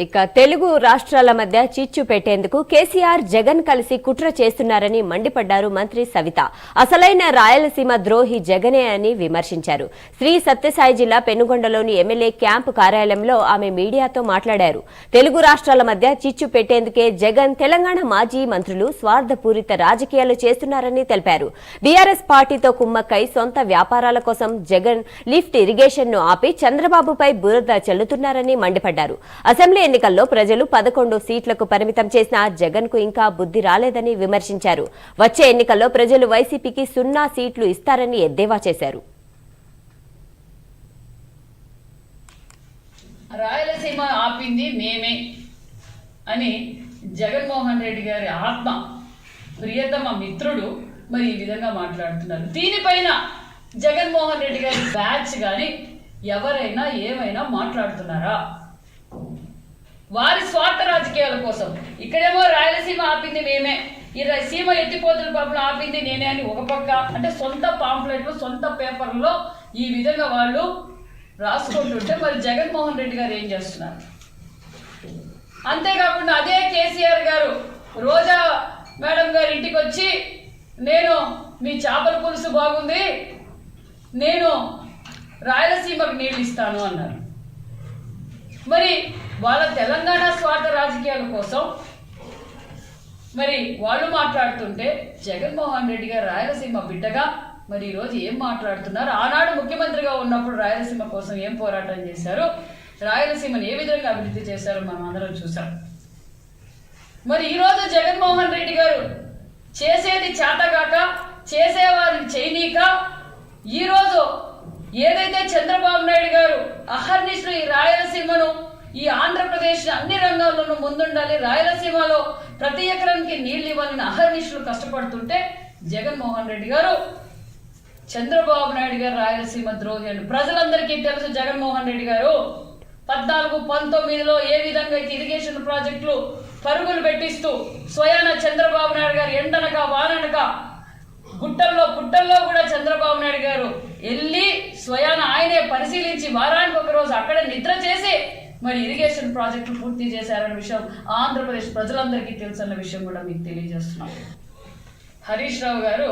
ఇక తెలుగు రాష్ట్రాల మధ్య చిచ్చు పెట్టేందుకు కేసీఆర్ జగన్ కలిసి కుట్ర చేస్తున్నారని మండిపడ్డారు మంత్రి సవిత. అసలైన రాయలసీమ ద్రోహి జగనే అని విమర్శించారు. శ్రీ సత్యసాయి జిల్లా పెనుగొండలోని ఎమ్మెల్యే క్యాంపు కార్యాలయంలో ఆమె మీడియాతో మాట్లాడారు. తెలుగు రాష్ట్రాల మధ్య చిచ్చు పెట్టేందుకే జగన్, తెలంగాణ మాజీ మంత్రులు స్వార్థపూరిత రాజకీయాలు చేస్తున్నారని తెలిపారు. బీఆర్ఎస్ పార్టీతో కుమ్మక్కై సొంత వ్యాపారాల కోసం జగన్ లిఫ్ట్ ఇరిగేషన్ ను ఆపి చంద్రబాబుపై బురద చల్లుతున్నారని మండిపడ్డారు. అసెంబ్లీ ఎన్నికల్లో ప్రజలు 11 సీట్లకు పరిమితం చేసిన జగన్ కు ఇంకా బుద్ధి రాలేదని విమర్శించారు. వచ్చే ఎన్నికల్లో ప్రజలు వైసీపీకి 0 సీట్లు ఇస్తారని ఎద్దేవా చేశారు. రాయలసీమ ఆపింది మేమే అని జగన్మోహన్ రెడ్డి గారి ఆత్మ ప్రియతమ మిత్రుడు మరి ఈ విధంగా మాట్లాడుతున్నారు. దీనిపైన జగన్మోహన్ రెడ్డి గారి బ్యాచ్ కానీ ఎవరైనా ఏమైనా మాట్లాడుతున్నారా? వారి స్వార్థ రాజకీయాల కోసం ఇక్కడేమో రాయలసీమ ఆపింది మేమే, ఈ సీమ ఎత్తిపోతుల పాపలు ఆపింది నేనే అని ఒక పక్క, అంటే సొంత పాంప్లెట్లు సొంత పేపర్లో ఈ విధంగా వాళ్ళు రాసుకుంటుంటే మరి జగన్మోహన్ రెడ్డి గారు ఏం చేస్తున్నారు? అంతేకాకుండా అదే కేసీఆర్ గారు రోజా మేడం గారి ఇంటికి వచ్చి నేను మీ చేపల పులుసు బాగుంది, నేను రాయలసీమకు నీళ్ళు ఇస్తాను అన్నారు. మరి వాళ్ళ తెలంగాణ స్వార్థ రాజకీయాల కోసం మరి వాళ్ళు మాట్లాడుతుంటే జగన్మోహన్ రెడ్డి గారు రాయలసీమ బిడ్డగా మరి ఈరోజు ఏం మాట్లాడుతున్నారు? ఆనాడు ముఖ్యమంత్రిగా ఉన్నప్పుడు రాయలసీమ కోసం ఏం పోరాటం చేశారు, రాయలసీమను ఏ విధంగా అభివృద్ధి చేశారో మనం అందరం చూసాం. మరి ఈరోజు జగన్మోహన్ రెడ్డి గారు చేసేది చేతగాక, చేసేవారిని చేయనీక, ఈరోజు ఏదైతే చంద్రబాబు నాయుడు గారు అహర్నిశలు ఈ రాయలసీమను, ఈ ఆంధ్రప్రదేశ్ అన్ని రంగాల్లోనూ ముందుండాలి, రాయలసీమలో ప్రతి ఎకరానికి నీళ్లు ఇవ్వాలని అహర్నిశలు కష్టపడుతుంటే జగన్మోహన్ రెడ్డి గారు చంద్రబాబు నాయుడు గారు రాయలసీమ ద్రోహి అని ప్రజలందరికీ తెలుసు. జగన్మోహన్ రెడ్డి గారు 14-19లో ఏ విధంగా అయితే ఇరిగేషన్ ప్రాజెక్టులు పరుగులు పెట్టిస్తూ స్వయాన చంద్రబాబు నాయుడు గారు ఎండనక వాననక గుట్టల్లో పుట్టల్లో కూడా చంద్రబాబు నాయుడు గారు వెళ్ళి స్వయాన ఆయనే పరిశీలించి వారానికి ఒక రోజు అక్కడే నిద్ర చేసి మరి ఇరిగేషన్ ప్రాజెక్టులు పూర్తి చేశారన్న విషయం ఆంధ్రప్రదేశ్ ప్రజలందరికీ తెలుసన్న విషయం కూడా మీకు తెలియజేస్తున్నాం. హరీష్ రావు గారు